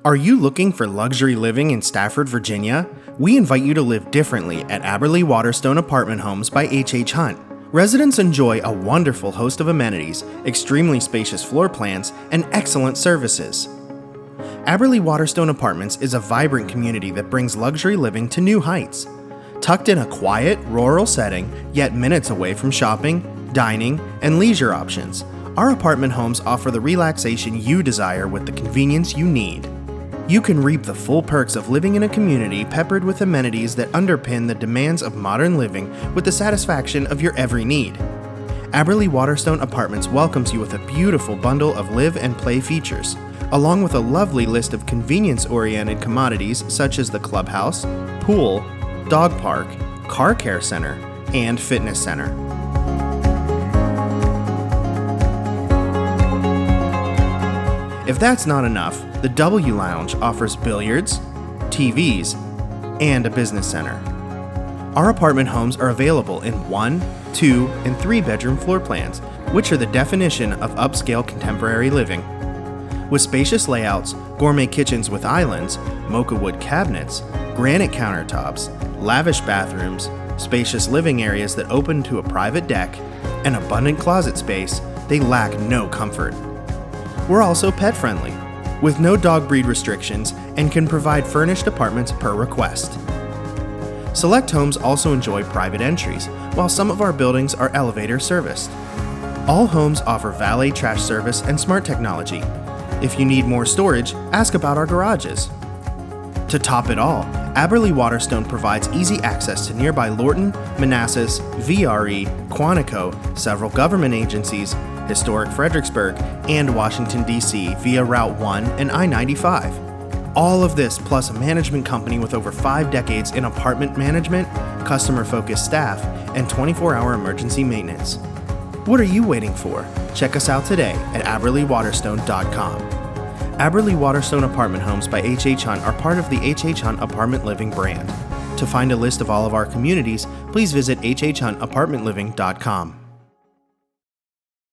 Are you looking for luxury living in Stafford, Virginia? We invite you to live differently at Abberly Waterstone Apartment Homes by HHHunt. Residents enjoy a wonderful host of amenities, extremely spacious floor plans, and excellent services. Abberly Waterstone Apartments is a vibrant community that brings luxury living to new heights. Tucked in a quiet, rural setting, yet minutes away from shopping, dining, and leisure options, our apartment homes offer the relaxation you desire with the convenience you need. You can reap the full perks of living in a community peppered with amenities that underpin the demands of modern living with the satisfaction of your every need. Abberly Waterstone Apartments welcomes you with a beautiful bundle of live and play features, along with a lovely list of convenience-oriented commodities such as the clubhouse, pool, dog park, car care center, and fitness center. If that's not enough, the W Lounge offers billiards, TVs, and a business center. Our apartment homes are available in 1, 2, and 3 bedroom floor plans, which are the definition of upscale contemporary living. With spacious layouts, gourmet kitchens with islands, mocha wood cabinets, granite countertops, lavish bathrooms, spacious living areas that open to a private deck, and abundant closet space, they lack no comfort. We're also pet-friendly, with no dog breed restrictions, and can provide furnished apartments per request. Select homes also enjoy private entries, while some of our buildings are elevator serviced. All homes offer valet trash service and smart technology. If you need more storage, ask about our garages. To top it all, Abberly Waterstone provides easy access to nearby Lorton, Manassas, VRE, Quantico, several government agencies, historic Fredericksburg, and Washington, D.C. via Route 1 and I-95. All of this plus a management company with over 5 decades in apartment management, customer-focused staff, and 24-hour emergency maintenance. What are you waiting for? Check us out today at AbberlyWaterstone.com. Abberly Waterstone Apartment Homes by HHHunt are part of the HHHunt Apartment Living brand. To find a list of all of our communities, please visit HHHuntapartmentliving.com.